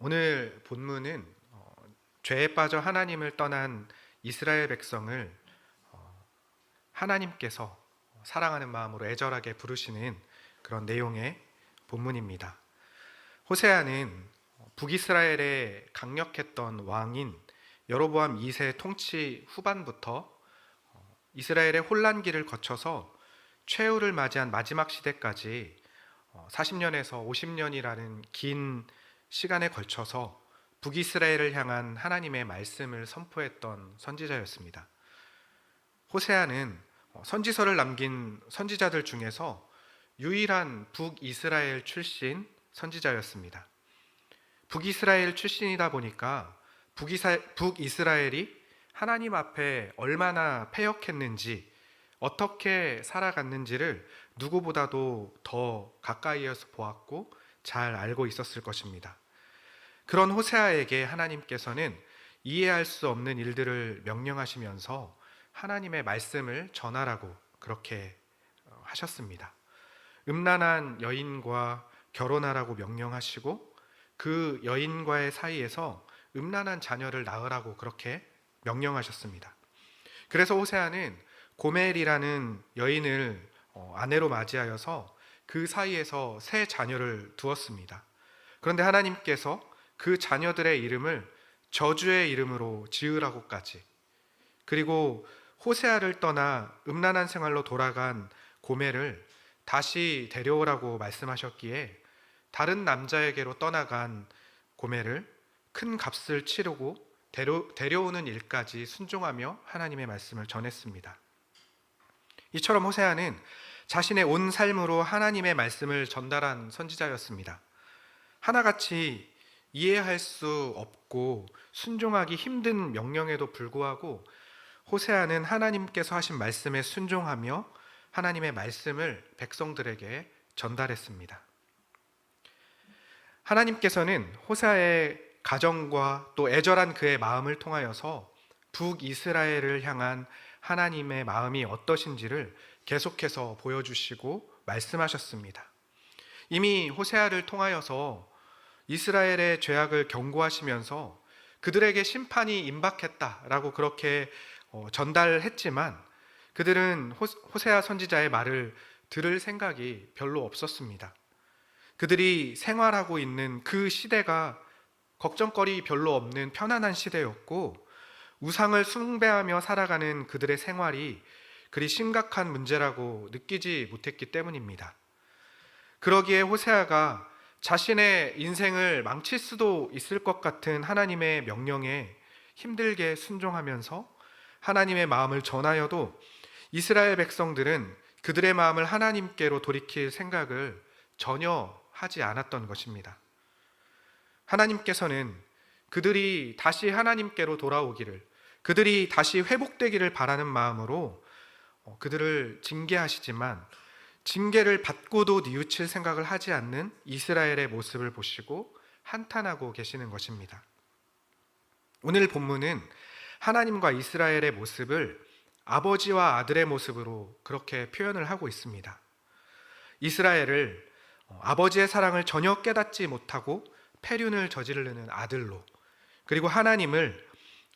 오늘 본문은 죄에 빠져 하나님을 떠난 이스라엘 백성을 하나님께서 사랑하는 마음으로 애절하게 부르시는 그런 내용의 본문입니다. 호세아는 북이스라엘의 강력했던 왕인 여로보암 2세 통치 후반부터 이스라엘의 혼란기를 거쳐서 최후를 맞이한 마지막 시대까지 40년에서 50년이라는 긴 시간에 걸쳐서 북이스라엘을 향한 하나님의 말씀을 선포했던 선지자였습니다. 호세아는 선지서를 남긴 선지자들 중에서 유일한 북이스라엘 출신 선지자였습니다. 북이스라엘 출신이다 보니까 북이스라엘이 하나님 앞에 얼마나 패역했는지, 어떻게 살아갔는지를 누구보다도 더 가까이에서 보았고 잘 알고 있었을 것입니다. 그런 호세아에게 하나님께서는 이해할 수 없는 일들을 명령하시면서 하나님의 말씀을 전하라고 그렇게 하셨습니다. 음란한 여인과 결혼하라고 명령하시고 그 여인과의 사이에서 음란한 자녀를 낳으라고 그렇게 명령하셨습니다. 그래서 호세아는 고멜이라는 여인을 아내로 맞이하여서 그 사이에서 세 자녀를 두었습니다. 그런데 하나님께서 그 자녀들의 이름을 저주의 이름으로 지으라고까지, 그리고 호세아를 떠나 음란한 생활로 돌아간 고멜을 다시 데려오라고 말씀하셨기에 다른 남자에게로 떠나간 고멜을 큰 값을 치르고 데려오는 일까지 순종하며 하나님의 말씀을 전했습니다. 이처럼 호세아는 자신의 온 삶으로 하나님의 말씀을 전달한 선지자였습니다. 하나같이 이해할 수 없고 순종하기 힘든 명령에도 불구하고 호세아는 하나님께서 하신 말씀에 순종하며 하나님의 말씀을 백성들에게 전달했습니다. 하나님께서는 호세아의 가정과 또 애절한 그의 마음을 통하여서 북이스라엘을 향한 하나님의 마음이 어떠신지를 계속해서 보여주시고 말씀하셨습니다. 이미 호세아를 통하여서 이스라엘의 죄악을 경고하시면서 그들에게 심판이 임박했다라고 그렇게 전달했지만 그들은 호세아 선지자의 말을 들을 생각이 별로 없었습니다. 그들이 생활하고 있는 그 시대가 걱정거리 별로 없는 편안한 시대였고 우상을 숭배하며 살아가는 그들의 생활이 그리 심각한 문제라고 느끼지 못했기 때문입니다. 그러기에 호세아가 자신의 인생을 망칠 수도 있을 것 같은 하나님의 명령에 힘들게 순종하면서 하나님의 마음을 전하여도 이스라엘 백성들은 그들의 마음을 하나님께로 돌이킬 생각을 전혀 하지 않았던 것입니다. 하나님께서는 그들이 다시 하나님께로 돌아오기를, 그들이 다시 회복되기를 바라는 마음으로 그들을 징계하시지만 징계를 받고도 뉘우칠 생각을 하지 않는 이스라엘의 모습을 보시고 한탄하고 계시는 것입니다. 오늘 본문은 하나님과 이스라엘의 모습을 아버지와 아들의 모습으로 그렇게 표현을 하고 있습니다. 이스라엘을 아버지의 사랑을 전혀 깨닫지 못하고 패륜을 저지르는 아들로, 그리고 하나님을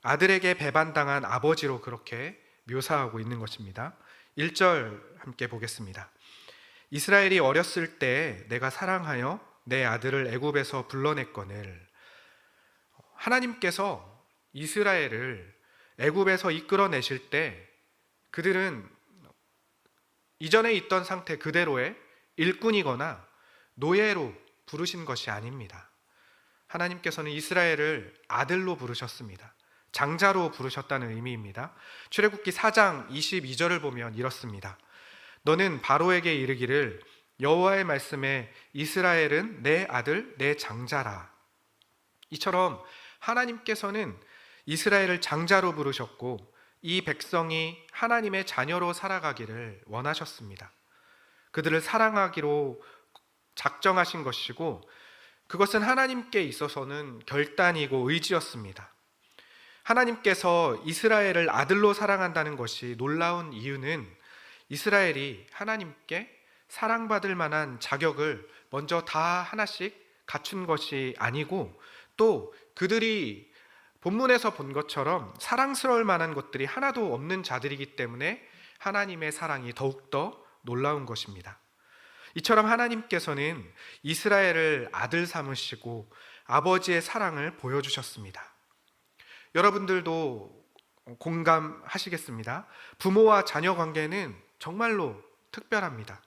아들에게 배반당한 아버지로 그렇게 묘사하고 있는 것입니다. 1절 함께 보겠습니다. 이스라엘이 어렸을 때 내가 사랑하여 내 아들을 애굽에서 불러냈거늘. 하나님께서 이스라엘을 애굽에서 이끌어내실 때 그들은 이전에 있던 상태 그대로의 일꾼이거나 노예로 부르신 것이 아닙니다. 하나님께서는 이스라엘을 아들로 부르셨습니다. 장자로 부르셨다는 의미입니다. 출애굽기 4장 22절을 보면 이렇습니다. 너는 바로에게 이르기를 여호와의 말씀에 이스라엘은 내 아들 내 장자라. 이처럼 하나님께서는 이스라엘을 장자로 부르셨고 이 백성이 하나님의 자녀로 살아가기를 원하셨습니다. 그들을 사랑하기로 작정하신 것이고 그것은 하나님께 있어서는 결단이고 의지였습니다. 하나님께서 이스라엘을 아들로 사랑한다는 것이 놀라운 이유는 이스라엘이 하나님께 사랑받을 만한 자격을 먼저 다 하나씩 갖춘 것이 아니고 또 그들이 본문에서 본 것처럼 사랑스러울 만한 것들이 하나도 없는 자들이기 때문에 하나님의 사랑이 더욱더 놀라운 것입니다. 이처럼 하나님께서는 이스라엘을 아들 삼으시고 아버지의 사랑을 보여주셨습니다. 여러분들도 공감하시겠습니다. 부모와 자녀 관계는 정말로 특별합니다.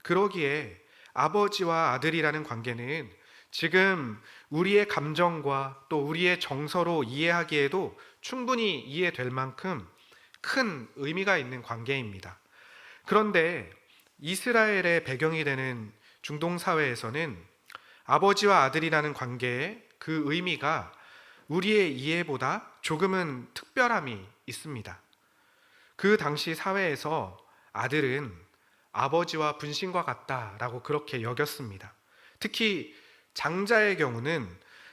그러기에 아버지와 아들이라는 관계는 지금 우리의 감정과 또 우리의 정서로 이해하기에도 충분히 이해될 만큼 큰 의미가 있는 관계입니다. 그런데 이스라엘의 배경이 되는 중동 사회에서는 아버지와 아들이라는 관계의 그 의미가 우리의 이해보다 조금은 특별함이 있습니다. 그 당시 사회에서 아들은 아버지와 분신과 같다라고 그렇게 여겼습니다. 특히 장자의 경우는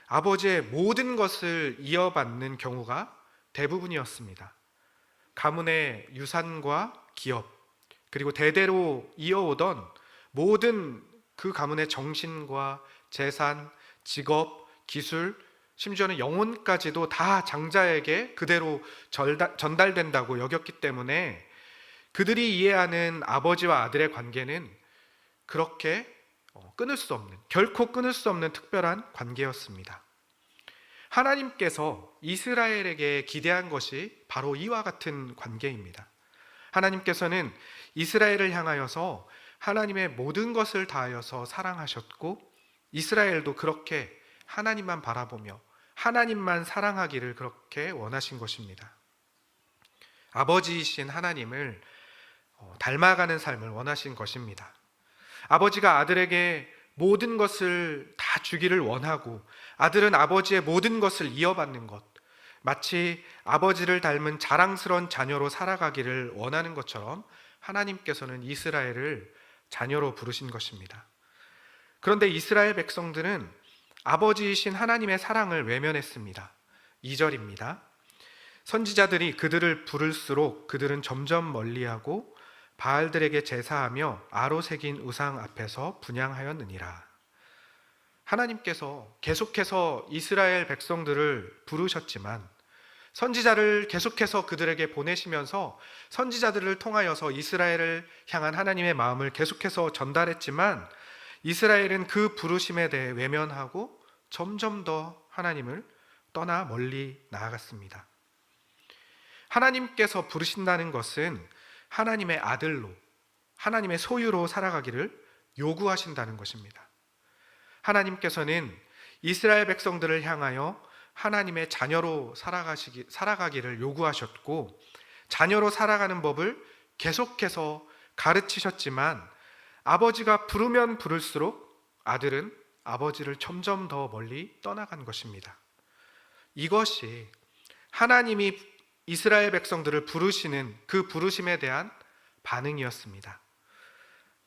아버지의 모든 것을 이어받는 경우가 대부분이었습니다. 가문의 유산과 기업, 그리고 대대로 이어오던 모든 그 가문의 정신과 재산, 직업, 기술, 심지어는 영혼까지도 다 장자에게 그대로 전달된다고 여겼기 때문에 그들이 이해하는 아버지와 아들의 관계는 그렇게 결코 끊을 수 없는 특별한 관계였습니다. 하나님께서 이스라엘에게 기대한 것이 바로 이와 같은 관계입니다. 하나님께서는 이스라엘을 향하여서 하나님의 모든 것을 다하여서 사랑하셨고 이스라엘도 그렇게 하나님만 바라보며 하나님만 사랑하기를 그렇게 원하신 것입니다. 아버지이신 하나님을 닮아가는 삶을 원하신 것입니다. 아버지가 아들에게 모든 것을 다 주기를 원하고 아들은 아버지의 모든 것을 이어받는 것, 마치 아버지를 닮은 자랑스러운 자녀로 살아가기를 원하는 것처럼 하나님께서는 이스라엘을 자녀로 부르신 것입니다. 그런데 이스라엘 백성들은 아버지이신 하나님의 사랑을 외면했습니다. 2절입니다. 선지자들이 그들을 부를수록 그들은 점점 멀리하고 바알들에게 제사하며 아로 새긴 우상 앞에서 분향하였느니라. 하나님께서 계속해서 이스라엘 백성들을 부르셨지만 선지자를 계속해서 그들에게 보내시면서 선지자들을 통하여서 이스라엘을 향한 하나님의 마음을 계속해서 전달했지만 이스라엘은 그 부르심에 대해 외면하고 점점 더 하나님을 떠나 멀리 나아갔습니다. 하나님께서 부르신다는 것은 하나님의 아들로, 하나님의 소유로 살아가기를 요구하신다는 것입니다. 하나님께서는 이스라엘 백성들을 향하여 하나님의 자녀로 살아가기를 요구하셨고 자녀로 살아가는 법을 계속해서 가르치셨지만 아버지가 부르면 부를수록 아들은 아버지를 점점 더 멀리 떠나간 것입니다. 이것이 하나님이 이스라엘 백성들을 부르시는 그 부르심에 대한 반응이었습니다.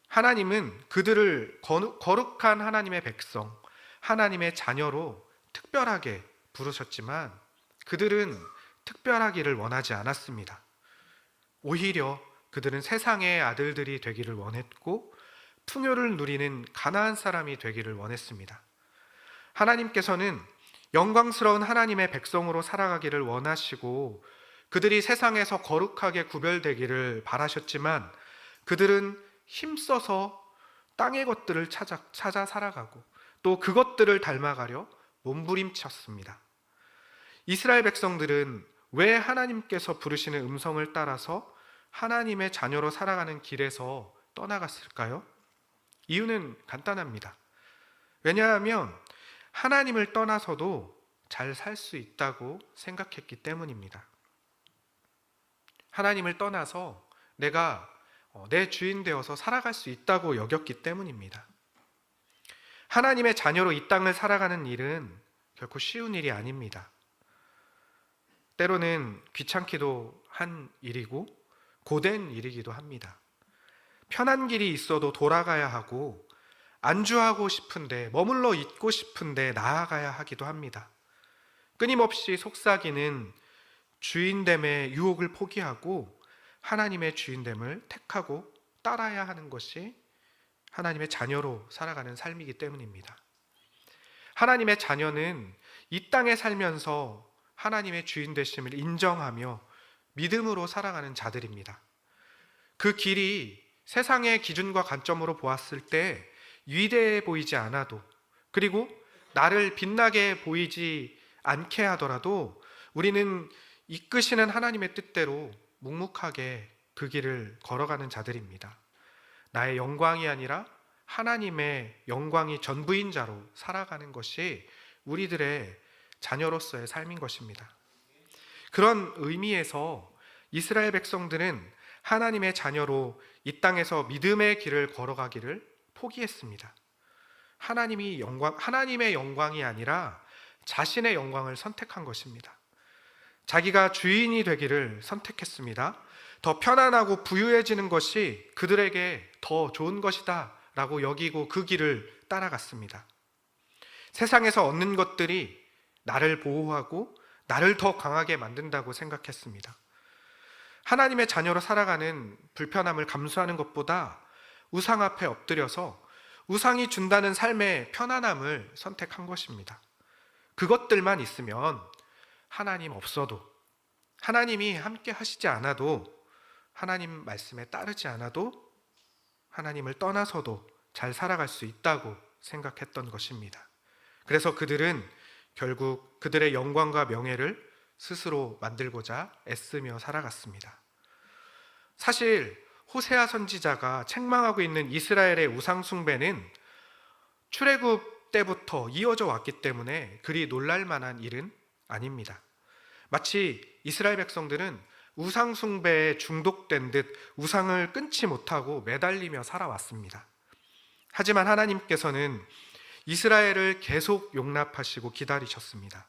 하나님은 그들을 거룩한 하나님의 백성, 하나님의 자녀로 특별하게 부르셨지만 그들은 특별하기를 원하지 않았습니다. 오히려 그들은 세상의 아들들이 되기를 원했고 풍요를 누리는 가나안 사람이 되기를 원했습니다. 하나님께서는 영광스러운 하나님의 백성으로 살아가기를 원하시고 그들이 세상에서 거룩하게 구별되기를 바라셨지만 그들은 힘써서 땅의 것들을 찾아 살아가고 또 그것들을 닮아가려 몸부림쳤습니다. 이스라엘 백성들은 왜 하나님께서 부르시는 음성을 따라서 하나님의 자녀로 살아가는 길에서 떠나갔을까요? 이유는 간단합니다. 왜냐하면 하나님을 떠나서도 잘 살 수 있다고 생각했기 때문입니다. 하나님을 떠나서 내가 내 주인 되어서 살아갈 수 있다고 여겼기 때문입니다. 하나님의 자녀로 이 땅을 살아가는 일은 결코 쉬운 일이 아닙니다. 때로는 귀찮기도 한 일이고 고된 일이기도 합니다. 편한 길이 있어도 돌아가야 하고 안주하고 싶은데 머물러 있고 싶은데 나아가야 하기도 합니다. 끊임없이 속삭이는 주인됨의 유혹을 포기하고 하나님의 주인됨을 택하고 따라야 하는 것이 하나님의 자녀로 살아가는 삶이기 때문입니다. 하나님의 자녀는 이 땅에 살면서 하나님의 주인 되심을 인정하며 믿음으로 살아가는 자들입니다. 그 길이 세상의 기준과 관점으로 보았을 때 위대해 보이지 않아도, 그리고 나를 빛나게 보이지 않게 하더라도 우리는 이끄시는 하나님의 뜻대로 묵묵하게 그 길을 걸어가는 자들입니다. 나의 영광이 아니라 하나님의 영광이 전부인 자로 살아가는 것이 우리들의 자녀로서의 삶인 것입니다. 그런 의미에서 이스라엘 백성들은 하나님의 자녀로 이 땅에서 믿음의 길을 걸어가기를 포기했습니다. 하나님의 영광이 아니라 자신의 영광을 선택한 것입니다. 자기가 주인이 되기를 선택했습니다. 더 편안하고 부유해지는 것이 그들에게 더 좋은 것이다 라고 여기고 그 길을 따라갔습니다. 세상에서 얻는 것들이 나를 보호하고 나를 더 강하게 만든다고 생각했습니다. 하나님의 자녀로 살아가는 불편함을 감수하는 것보다 우상 앞에 엎드려서 우상이 준다는 삶의 편안함을 선택한 것입니다. 그것들만 있으면 하나님 없어도, 하나님이 함께 하시지 않아도, 하나님 말씀에 따르지 않아도, 하나님을 떠나서도 잘 살아갈 수 있다고 생각했던 것입니다. 그래서 그들은 결국 그들의 영광과 명예를 스스로 만들고자 애쓰며 살아갔습니다. 사실 호세아 선지자가 책망하고 있는 이스라엘의 우상 숭배는 출애굽 때부터 이어져 왔기 때문에 그리 놀랄 만한 일은 아닙니다. 마치 이스라엘 백성들은 우상 숭배에 중독된 듯 우상을 끊지 못하고 매달리며 살아왔습니다. 하지만 하나님께서는 이스라엘을 계속 용납하시고 기다리셨습니다.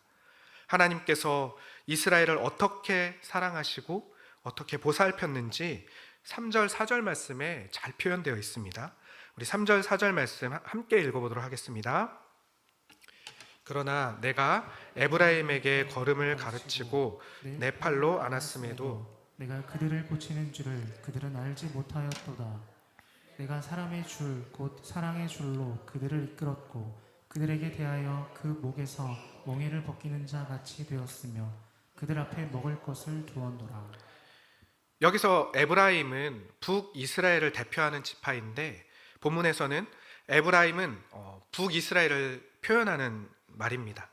하나님께서 이스라엘을 어떻게 사랑하시고 어떻게 보살폈는지 3절, 4절 말씀에 잘 표현되어 있습니다. 우리 3절, 4절 말씀 함께 읽어보도록 하겠습니다. 그러나 내가 에브라임에게 걸음을 가르치고 내 팔로 안았음에도 내가 그들을 고치는 줄을 그들은 알지 못하였도다. 내가 사람의 줄 곧 사랑의 줄로 그들을 이끌었고 그들에게 대하여 그 목에서 멍에를 벗기는 자 같이 되었으며 그들 앞에 먹을 것을 두었노라. 여기서 에브라임은 북이스라엘을 대표하는 지파인데 본문에서는 에브라임은 북이스라엘을 표현하는 말입니다.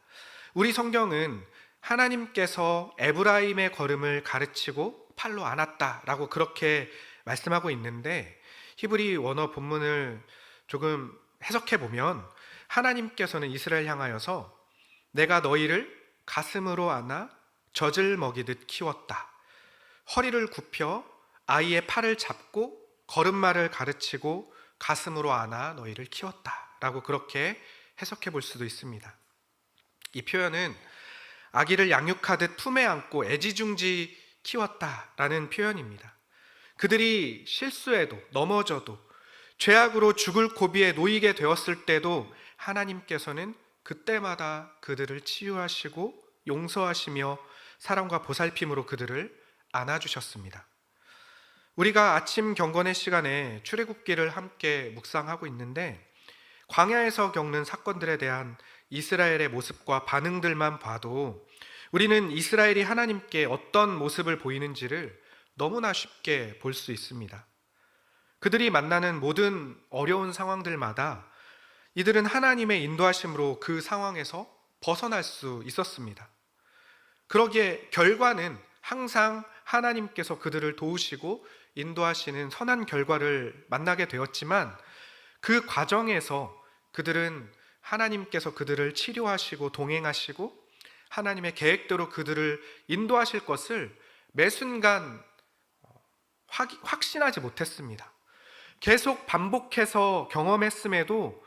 우리 성경은 하나님께서 에브라임의 걸음을 가르치고 팔로 안았다라고 그렇게 말씀하고 있는데 히브리 원어 본문을 조금 해석해 보면 하나님께서는 이스라엘 향하여서 내가 너희를 가슴으로 안아 젖을 먹이듯 키웠다. 허리를 굽혀 아이의 팔을 잡고 걸음마를 가르치고 가슴으로 안아 너희를 키웠다 라고 그렇게 해석해 볼 수도 있습니다. 이 표현은 아기를 양육하듯 품에 안고 애지중지 키웠다라는 표현입니다. 그들이 실수해도 넘어져도 죄악으로 죽을 고비에 놓이게 되었을 때도 하나님께서는 그때마다 그들을 치유하시고 용서하시며 사랑과 보살핌으로 그들을 안아주셨습니다. 우리가 아침 경건의 시간에 출애굽기를 함께 묵상하고 있는데 광야에서 겪는 사건들에 대한 이스라엘의 모습과 반응들만 봐도 우리는 이스라엘이 하나님께 어떤 모습을 보이는지를 너무나 쉽게 볼 수 있습니다. 그들이 만나는 모든 어려운 상황들마다 이들은 하나님의 인도하심으로 그 상황에서 벗어날 수 있었습니다. 그러기에 결과는 항상 하나님께서 그들을 도우시고 인도하시는 선한 결과를 만나게 되었지만 그 과정에서 그들은 하나님께서 그들을 치료하시고 동행하시고 하나님의 계획대로 그들을 인도하실 것을 매 순간 확신하지 못했습니다. 계속 반복해서 경험했음에도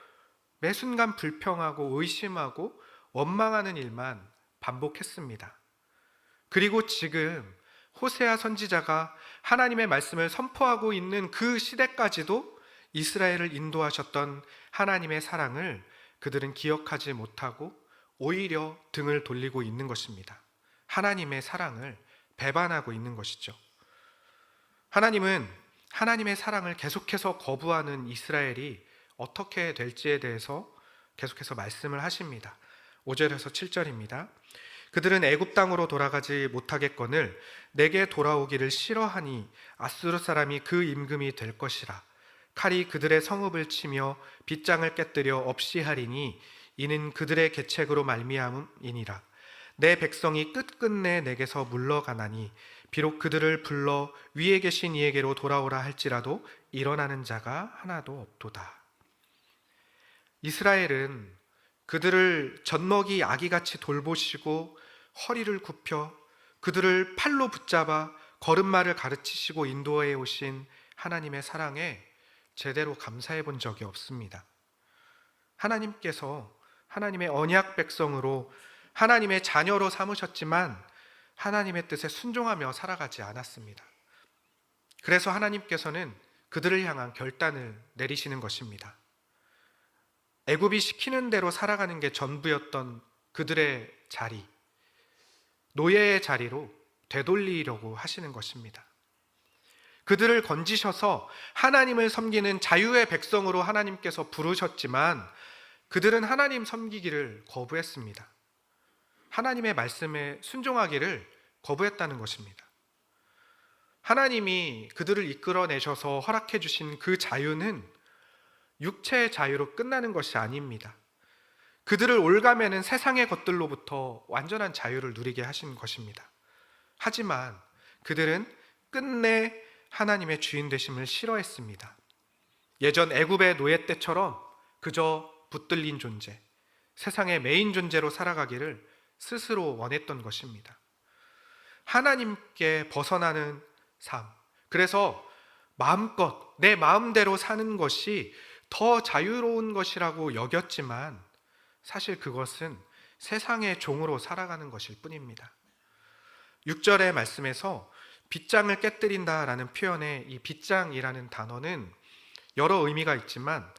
매 순간 불평하고 의심하고 원망하는 일만 반복했습니다. 그리고 지금 호세아 선지자가 하나님의 말씀을 선포하고 있는 그 시대까지도 이스라엘을 인도하셨던 하나님의 사랑을 그들은 기억하지 못하고 오히려 등을 돌리고 있는 것입니다. 하나님의 사랑을 배반하고 있는 것이죠. 하나님은 하나님의 사랑을 계속해서 거부하는 이스라엘이 어떻게 될지에 대해서 계속해서 말씀을 하십니다. 5절에서 7절입니다. 그들은 애굽 땅으로 돌아가지 못하겠거늘 내게 돌아오기를 싫어하니 아수르 사람이 그 임금이 될 것이라. 칼이 그들의 성읍을 치며 빗장을 깨뜨려 없이 하리니 이는 그들의 계책으로 말미암음이니라. 내 백성이 끝끝내 내게서 물러가나니 비록 그들을 불러 위에 계신 이에게로 돌아오라 할지라도 일어나는 자가 하나도 없도다. 이스라엘은 그들을 젖먹이 아기같이 돌보시고 허리를 굽혀 그들을 팔로 붙잡아 걸음마를 가르치시고 인도해 오신 하나님의 사랑에 제대로 감사해 본 적이 없습니다. 하나님께서 하나님의 언약 백성으로 하나님의 자녀로 삼으셨지만 하나님의 뜻에 순종하며 살아가지 않았습니다. 그래서 하나님께서는 그들을 향한 결단을 내리시는 것입니다. 애굽이 시키는 대로 살아가는 게 전부였던 그들의 자리, 노예의 자리로 되돌리려고 하시는 것입니다. 그들을 건지셔서 하나님을 섬기는 자유의 백성으로 하나님께서 부르셨지만 그들은 하나님 섬기기를 거부했습니다. 하나님의 말씀에 순종하기를 거부했다는 것입니다. 하나님이 그들을 이끌어내셔서 허락해 주신 그 자유는 육체의 자유로 끝나는 것이 아닙니다. 그들을 올가매는 세상의 것들로부터 완전한 자유를 누리게 하신 것입니다. 하지만 그들은 끝내 하나님의 주인 되심을 싫어했습니다. 예전 애굽의 노예 때처럼 그저 붙들린 존재, 세상의 메인 존재로 살아가기를 스스로 원했던 것입니다. 하나님께 벗어나는 삶, 그래서 마음껏 내 마음대로 사는 것이 더 자유로운 것이라고 여겼지만 사실 그것은 세상의 종으로 살아가는 것일 뿐입니다. 6절의 말씀에서 빗장을 깨뜨린다라는 표현의 이 빗장이라는 단어는 여러 의미가 있지만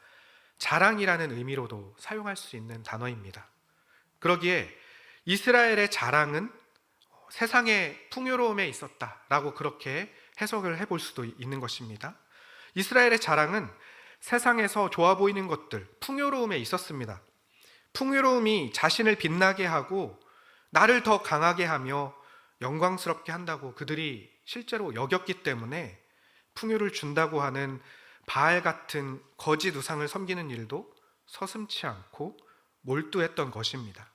자랑이라는 의미로도 사용할 수 있는 단어입니다. 그러기에 이스라엘의 자랑은 세상의 풍요로움에 있었다라고 그렇게 해석을 해볼 수도 있는 것입니다. 이스라엘의 자랑은 세상에서 좋아 보이는 것들, 풍요로움에 있었습니다. 풍요로움이 자신을 빛나게 하고 나를 더 강하게 하며 영광스럽게 한다고 그들이 실제로 여겼기 때문에 풍요를 준다고 하는 바알 같은 거짓 우상을 섬기는 일도 서슴지 않고 몰두했던 것입니다.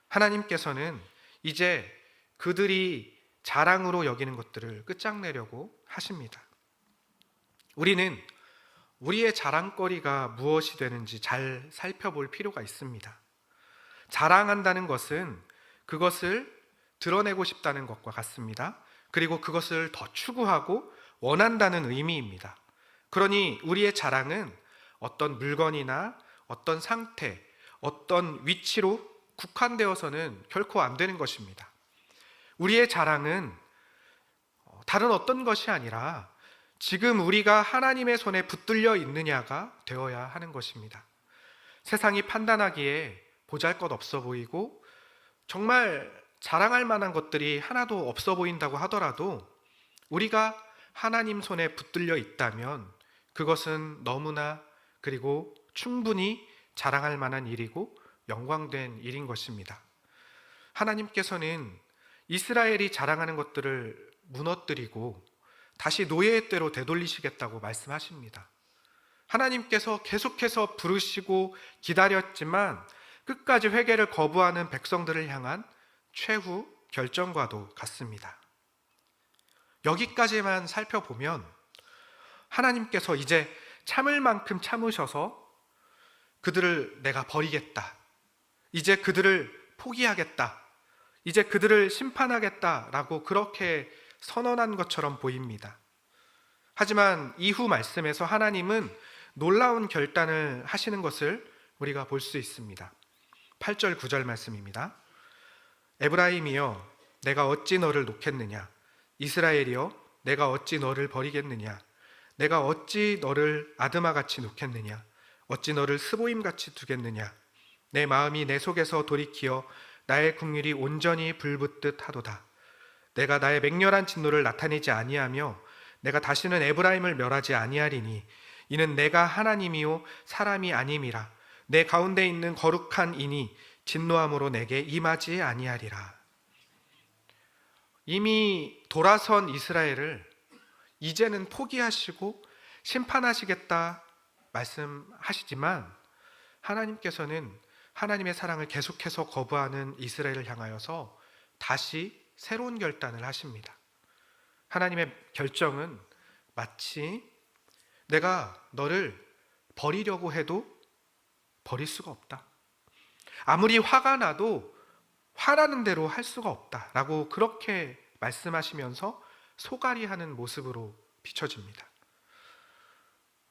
하나님께서는 이제 그들이 자랑으로 여기는 것들을 끝장내려고 하십니다. 우리는 우리의 자랑거리가 무엇이 되는지 잘 살펴볼 필요가 있습니다. 자랑한다는 것은 그것을 드러내고 싶다는 것과 같습니다. 그리고 그것을 더 추구하고 원한다는 의미입니다. 그러니 우리의 자랑은 어떤 물건이나 어떤 상태, 어떤 위치로 국한되어서는 결코 안 되는 것입니다. 우리의 자랑은 다른 어떤 것이 아니라 지금 우리가 하나님의 손에 붙들려 있느냐가 되어야 하는 것입니다. 세상이 판단하기에 보잘것없어 보이고 정말 자랑할 만한 것들이 하나도 없어 보인다고 하더라도 우리가 하나님 손에 붙들려 있다면 그것은 너무나 그리고 충분히 자랑할 만한 일이고 영광된 일인 것입니다. 하나님께서는 이스라엘이 자랑하는 것들을 무너뜨리고 다시 노예의 때로 되돌리시겠다고 말씀하십니다. 하나님께서 계속해서 부르시고 기다렸지만 끝까지 회개를 거부하는 백성들을 향한 최후 결정과도 같습니다. 여기까지만 살펴보면 하나님께서 이제 참을 만큼 참으셔서 그들을 내가 버리겠다, 이제 그들을 포기하겠다, 이제 그들을 심판하겠다라고 그렇게 선언한 것처럼 보입니다. 하지만 이후 말씀에서 하나님은 놀라운 결단을 하시는 것을 우리가 볼 수 있습니다. 8절 9절 말씀입니다. 에브라임이여 내가 어찌 너를 놓겠느냐, 이스라엘이여 내가 어찌 너를 버리겠느냐, 내가 어찌 너를 아드마같이 놓겠느냐, 어찌 너를 스보임같이 두겠느냐, 내 마음이 내 속에서 돌이키어 나의 국률이 온전히 불붙듯 하도다. 내가 나의 맹렬한 진노를 나타내지 아니하며 내가 다시는 에브라임을 멸하지 아니하리니 이는 내가 하나님이요 사람이 아님이라. 내 가운데 있는 거룩한 이니 진노함으로 내게 임하지 아니하리라. 이미 돌아선 이스라엘을 이제는 포기하시고 심판하시겠다 말씀하시지만 하나님께서는 하나님의 사랑을 계속해서 거부하는 이스라엘을 향하여서 다시 새로운 결단을 하십니다. 하나님의 결정은 마치 내가 너를 버리려고 해도 버릴 수가 없다. 아무리 화가 나도 화나는 대로 할 수가 없다라고 그렇게 말씀하시면서 소갈이하는 모습으로 비춰집니다.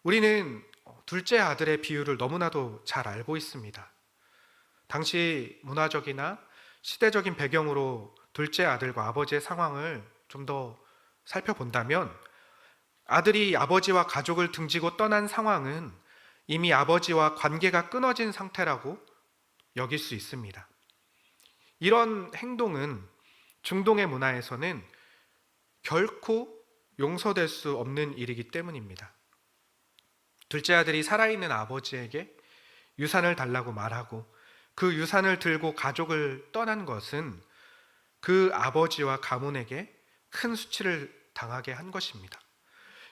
우리는 둘째 아들의 비유를 너무나도 잘 알고 있습니다. 당시 문화적이나 시대적인 배경으로 둘째 아들과 아버지의 상황을 좀 더 살펴본다면 아들이 아버지와 가족을 등지고 떠난 상황은 이미 아버지와 관계가 끊어진 상태라고 여길 수 있습니다. 이런 행동은 중동의 문화에서는 결코 용서될 수 없는 일이기 때문입니다. 둘째 아들이 살아있는 아버지에게 유산을 달라고 말하고 그 유산을 들고 가족을 떠난 것은 그 아버지와 가문에게 큰 수치를 당하게 한 것입니다.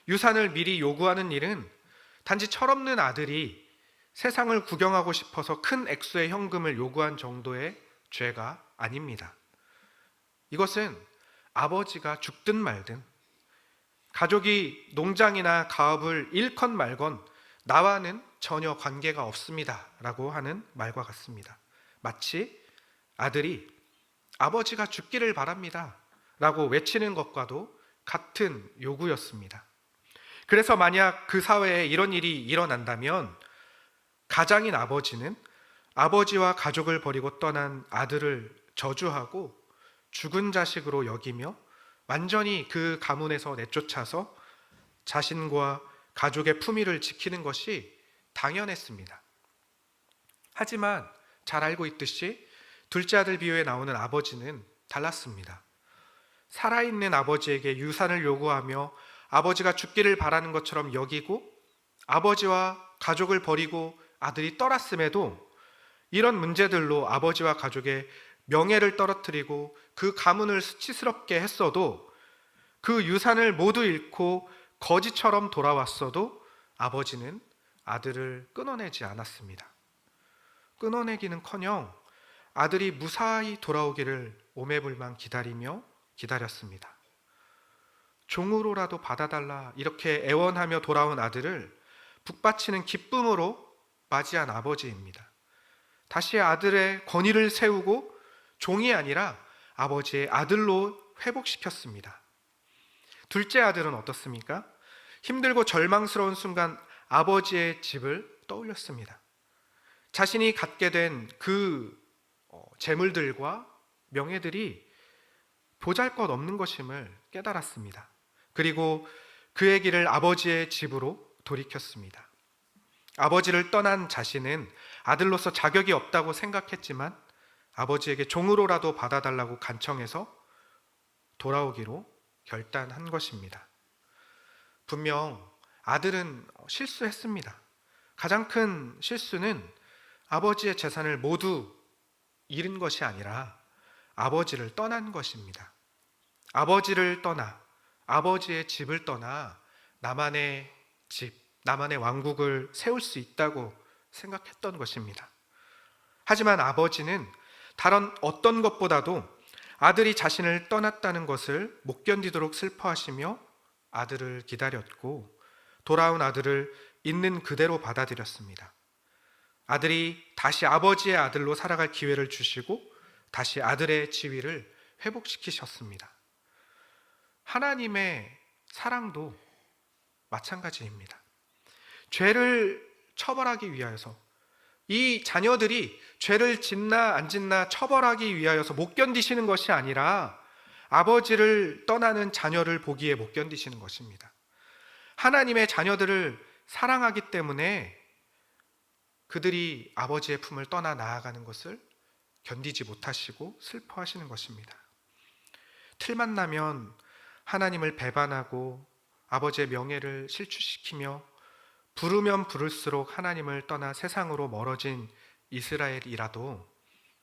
유산을 미리 요구하는 일은 단지 철없는 아들이 세상을 구경하고 싶어서 큰 액수의 현금을 요구한 정도의 죄가 아닙니다. 이것은 아버지가 죽든 말든 가족이 농장이나 가업을 잃건 말건 나와는 전혀 관계가 없습니다 라고 하는 말과 같습니다. 마치 아들이 아버지가 죽기를 바랍니다 라고 외치는 것과도 같은 요구였습니다. 그래서 만약 그 사회에 이런 일이 일어난다면 가장인 아버지는 아버지와 가족을 버리고 떠난 아들을 저주하고 죽은 자식으로 여기며 완전히 그 가문에서 내쫓아서 자신과 가족의 품위를 지키는 것이 당연했습니다. 하지만 잘 알고 있듯이 둘째 아들 비유에 나오는 아버지는 달랐습니다. 살아있는 아버지에게 유산을 요구하며 아버지가 죽기를 바라는 것처럼 여기고 아버지와 가족을 버리고 아들이 떠났음에도 이런 문제들로 아버지와 가족의 명예를 떨어뜨리고 그 가문을 수치스럽게 했어도 그 유산을 모두 잃고 거지처럼 돌아왔어도 아버지는 아들을 끊어내지 않았습니다. 끊어내기는커녕 아들이 무사히 돌아오기를 오매불망 기다렸습니다. 종으로라도 받아달라 이렇게 애원하며 돌아온 아들을 북받치는 기쁨으로 맞이한 아버지입니다. 다시 아들의 권위를 세우고 종이 아니라 아버지의 아들로 회복시켰습니다. 둘째 아들은 어떻습니까? 힘들고 절망스러운 순간 아버지의 집을 떠올렸습니다. 자신이 갖게 된 그 재물들과 명예들이 보잘것없는 것임을 깨달았습니다. 그리고 그의 길을 아버지의 집으로 돌이켰습니다. 아버지를 떠난 자신은 아들로서 자격이 없다고 생각했지만 아버지에게 종으로라도 받아달라고 간청해서 돌아오기로 결단한 것입니다. 분명 아들은 실수했습니다. 가장 큰 실수는 아버지의 재산을 모두 잃은 것이 아니라 아버지를 떠난 것입니다. 아버지를 떠나 아버지의 집을 떠나 나만의 집, 나만의 왕국을 세울 수 있다고 생각했던 것입니다. 하지만 아버지는 다른 어떤 것보다도 아들이 자신을 떠났다는 것을 못 견디도록 슬퍼하시며 아들을 기다렸고 돌아온 아들을 있는 그대로 받아들였습니다. 아들이 다시 아버지의 아들로 살아갈 기회를 주시고 다시 아들의 지위를 회복시키셨습니다. 하나님의 사랑도 마찬가지입니다. 죄를 처벌하기 위하여서 이 자녀들이 죄를 짓나 안 짓나 처벌하기 위하여서 못 견디시는 것이 아니라 아버지를 떠나는 자녀를 보기에 못 견디시는 것입니다. 하나님의 자녀들을 사랑하기 때문에 그들이 아버지의 품을 떠나 나아가는 것을 견디지 못하시고 슬퍼하시는 것입니다. 틀만 나면 하나님을 배반하고 아버지의 명예를 실추시키며 부르면 부를수록 하나님을 떠나 세상으로 멀어진 이스라엘이라도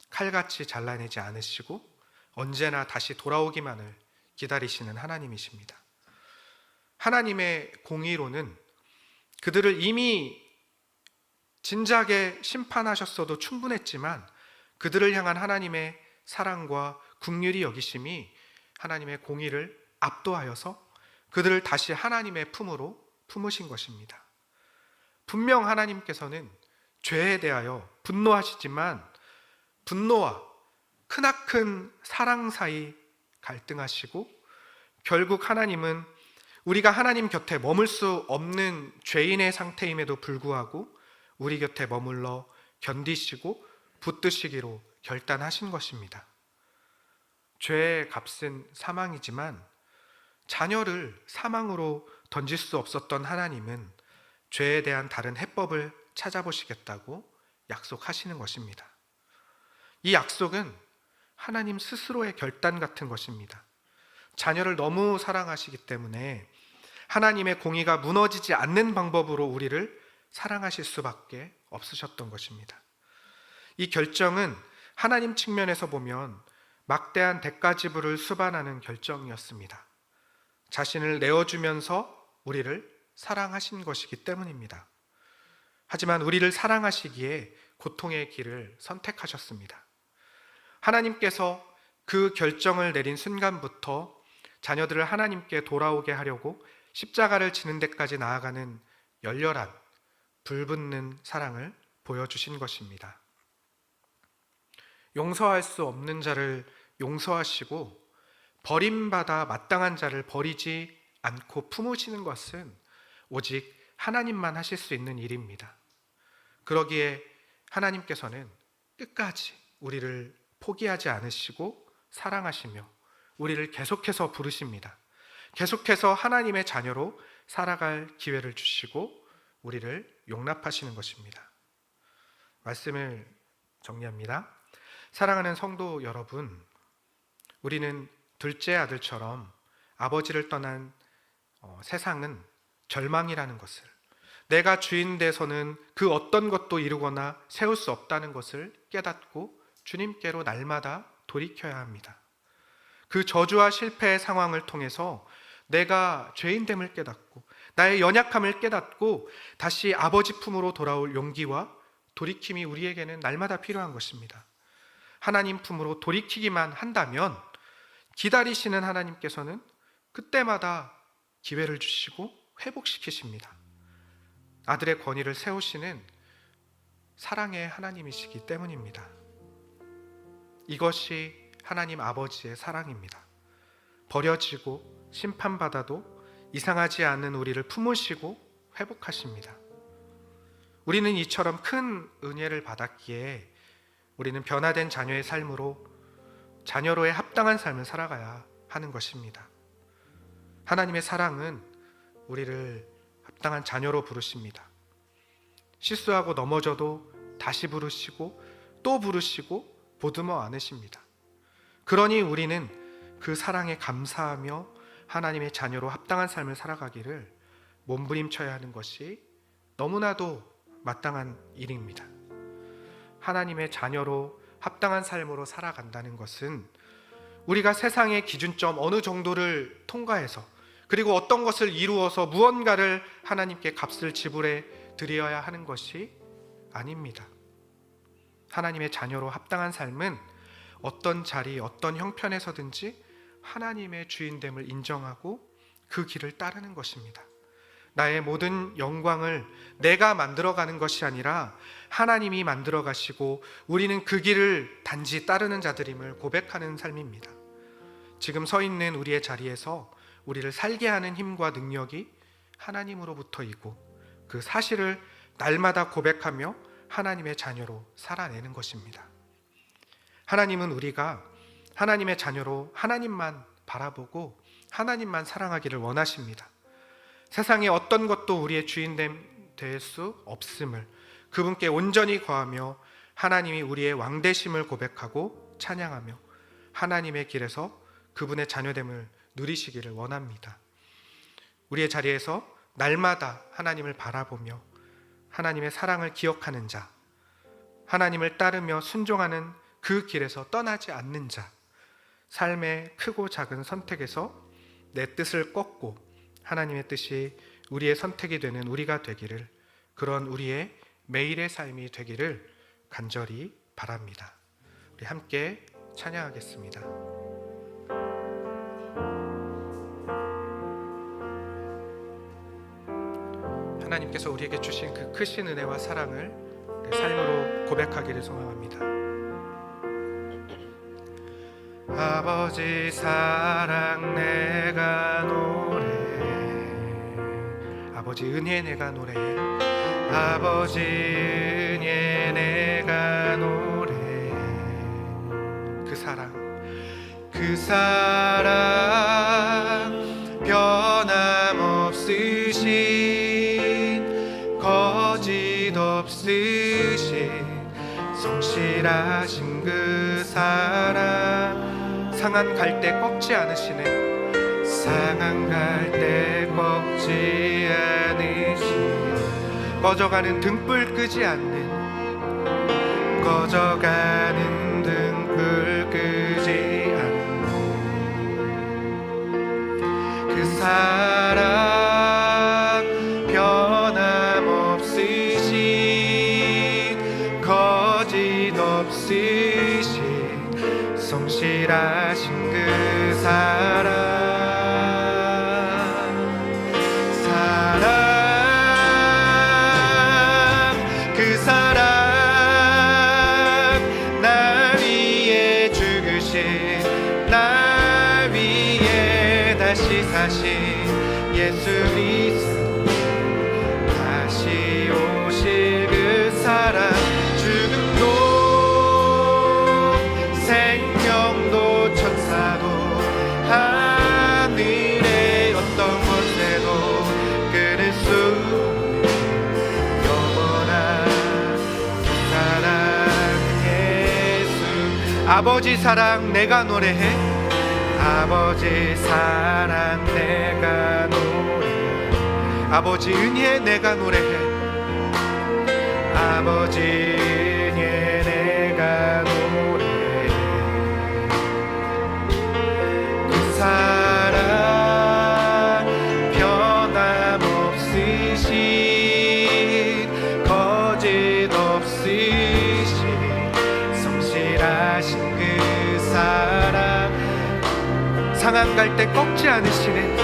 칼같이 잘라내지 않으시고 언제나 다시 돌아오기만을 기다리시는 하나님이십니다. 하나님의 공의로는 그들을 이미 진작에 심판하셨어도 충분했지만 그들을 향한 하나님의 사랑과 긍휼히 여기심이 하나님의 공의를 압도하여서 그들을 다시 하나님의 품으로 품으신 것입니다. 분명 하나님께서는 죄에 대하여 분노하시지만 분노와 크나큰 사랑 사이 갈등하시고 결국 하나님은 우리가 하나님 곁에 머물 수 없는 죄인의 상태임에도 불구하고 우리 곁에 머물러 견디시고 붙드시기로 결단하신 것입니다. 죄의 값은 사망이지만 자녀를 사망으로 던질 수 없었던 하나님은 죄에 대한 다른 해법을 찾아보시겠다고 약속하시는 것입니다. 이 약속은 하나님 스스로의 결단 같은 것입니다. 자녀를 너무 사랑하시기 때문에 하나님의 공의가 무너지지 않는 방법으로 우리를 사랑하실 수밖에 없으셨던 것입니다. 이 결정은 하나님 측면에서 보면 막대한 대가 지불을 수반하는 결정이었습니다. 자신을 내어주면서 우리를 사랑하신 것이기 때문입니다. 하지만 우리를 사랑하시기에 고통의 길을 선택하셨습니다. 하나님께서 그 결정을 내린 순간부터 자녀들을 하나님께 돌아오게 하려고 십자가를 지는 데까지 나아가는 열렬한 불붙는 사랑을 보여주신 것입니다. 용서할 수 없는 자를 용서하시고 버림받아 마땅한 자를 버리지 않고 품으시는 것은 오직 하나님만 하실 수 있는 일입니다. 그러기에 하나님께서는 끝까지 우리를 포기하지 않으시고 사랑하시며 우리를 계속해서 부르십니다. 계속해서 하나님의 자녀로 살아갈 기회를 주시고 우리를 용납하시는 것입니다. 말씀을 정리합니다. 사랑하는 성도 여러분, 우리는 둘째 아들처럼 아버지를 떠난 세상은 절망이라는 것을, 내가 주인 돼서는 그 어떤 것도 이루거나 세울 수 없다는 것을 깨닫고 주님께로 날마다 돌이켜야 합니다. 그 저주와 실패의 상황을 통해서 내가 죄인됨을 깨닫고 나의 연약함을 깨닫고 다시 아버지 품으로 돌아올 용기와 돌이킴이 우리에게는 날마다 필요한 것입니다. 하나님 품으로 돌이키기만 한다면 기다리시는 하나님께서는 그때마다 기회를 주시고 회복시키십니다. 아들의 권위를 세우시는 사랑의 하나님이시기 때문입니다. 이것이 하나님 아버지의 사랑입니다. 버려지고 심판받아도 이상하지 않은 우리를 품으시고 회복하십니다. 우리는 이처럼 큰 은혜를 받았기에 우리는 변화된 자녀의 삶으로 자녀로의 합당한 삶을 살아가야 하는 것입니다. 하나님의 사랑은 우리를 합당한 자녀로 부르십니다. 실수하고 넘어져도 다시 부르시고 또 부르시고 보듬어 안으십니다. 그러니 우리는 그 사랑에 감사하며 하나님의 자녀로 합당한 삶을 살아가기를 몸부림쳐야 하는 것이 너무나도 마땅한 일입니다. 하나님의 자녀로 합당한 삶으로 살아간다는 것은 우리가 세상의 기준점 어느 정도를 통과해서 그리고 어떤 것을 이루어서 무언가를 하나님께 값을 지불해 드려야 하는 것이 아닙니다. 하나님의 자녀로 합당한 삶은 어떤 자리, 어떤 형편에서든지 하나님의 주인됨을 인정하고 그 길을 따르는 것입니다. 나의 모든 영광을 내가 만들어가는 것이 아니라 하나님이 만들어 가시고 우리는 그 길을 단지 따르는 자들임을 고백하는 삶입니다. 지금 서 있는 우리의 자리에서 우리를 살게 하는 힘과 능력이 하나님으로부터이고 그 사실을 날마다 고백하며 하나님의 자녀로 살아내는 것입니다. 하나님은 우리가 하나님의 자녀로 하나님만 바라보고 하나님만 사랑하기를 원하십니다. 세상에 어떤 것도 우리의 주인됨 될 수 없음을 그분께 온전히 거하며 하나님이 우리의 왕되심을 고백하고 찬양하며 하나님의 길에서 그분의 자녀됨을 누리시기를 원합니다. 우리의 자리에서 날마다 하나님을 바라보며 하나님의 사랑을 기억하는 자, 하나님을 따르며 순종하는 그 길에서 떠나지 않는 자, 삶의 크고 작은 선택에서 내 뜻을 꺾고 하나님의 뜻이 우리의 선택이 되는 우리가 되기를, 그런 우리의 매일의 삶이 되기를 간절히 바랍니다. 우리 함께 찬양하겠습니다. 하나님께서 우리에게 주신 그 크신 은혜와 사랑을 삶으로 고백하기를 소망합니다. 아버지 사랑 내가 노래해, 아버지 은혜 내가 노래해, 아버지 은혜 내가 노래해. 그 사랑 변함없으신 거짓 없으신 성실하신 그 사랑, 상한 갈대 꺾지 않으시네, 상한 갈대 꺾지 않으시네, 꺼져가는 등불 끄지 않는, 꺼져가는 등불 끄지 않는 그 사랑 변함없으신 거짓 없으신 성실하신 그 사랑, 그 사랑 날 위해 죽으신, 날 위해 다시 사신 예수 그리스도, 다시 오실 그 사랑, 죽음도 생명도 천사도 하늘의 어떤 곳에도 끊을 수 없는 영원한 그 사랑 예수. 아버지 사랑 내가 노래해, 아버지 사랑 내가 노래해, 아버지 은혜 내가 노래해, 아버지 은혜 내가 노래해. 그 사랑 변함없으신 거짓 없으신 성실하신 그 사랑, 상한 갈대 꺾지 않으시네,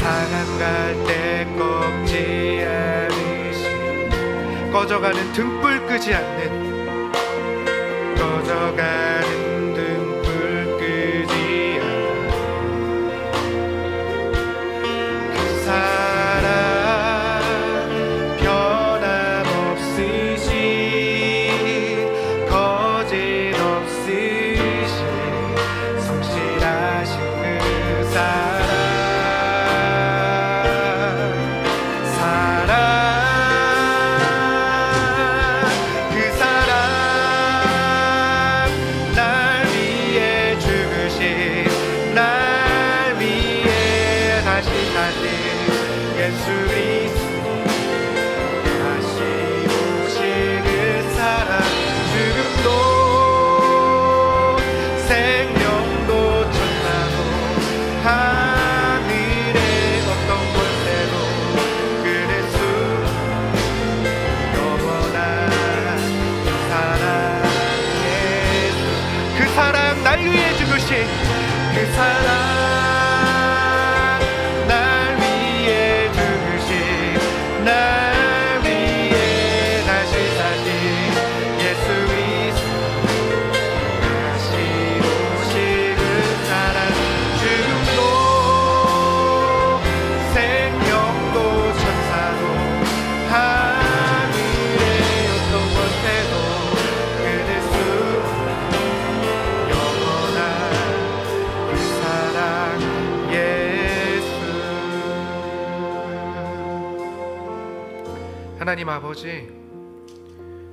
상한 갈대 꺾지 않으시네, 꺼져가는 등불 끄지 않는, 꺼져가는 등불 끄지 않는 그 사랑 변함없으신 거짓 없으신 성실하신 그 사랑, 그 사랑 날 위해 죽으신, 날 위해 다시 사신 예수 그리스도, 다시 오실 그 사랑, 죽음도 생명도 천사도 하늘의 어떤 곳에도 끊을 수 영원한 그 사랑 예수. 그 사랑 날 위해 죽으신 그 사랑, 날 위해 죽으신, 날 위해 다시 사신 예수 그리스도, 다시 오실 그 사랑, 죽음도 생명도 천사도 하늘의 어떤 곳에도 끊을 수 영원한 그 사랑 예수. 하나님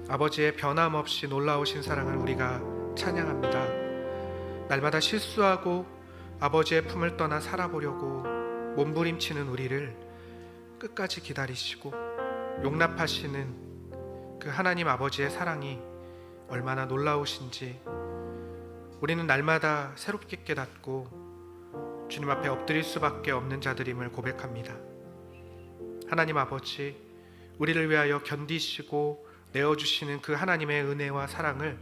아버지의 변함없이 놀라우신 사랑을 우리가 찬양합니다. 날마다 실수하고 아버지의 품을 떠나 살아보려고 몸부림치는 우리를 끝까지 기다리시고 용납하시는 그 하나님 아버지의 사랑이 얼마나 놀라우신지 우리는 날마다 새롭게 깨닫고 주님 앞에 엎드릴 수밖에 없는 자들임을 고백합니다. 하나님 아버지, 우리를 위하여 견디시고 내어주시는 그 하나님의 은혜와 사랑을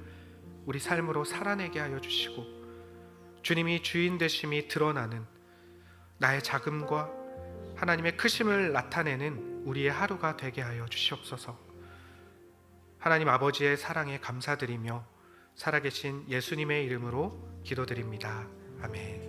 우리 삶으로 살아내게 하여 주시고, 주님이 주인 되심이 드러나는 나의 작음과 하나님의 크심을 나타내는 우리의 하루가 되게 하여 주시옵소서. 하나님 아버지의 사랑에 감사드리며 살아계신 예수님의 이름으로 기도드립니다. 아멘.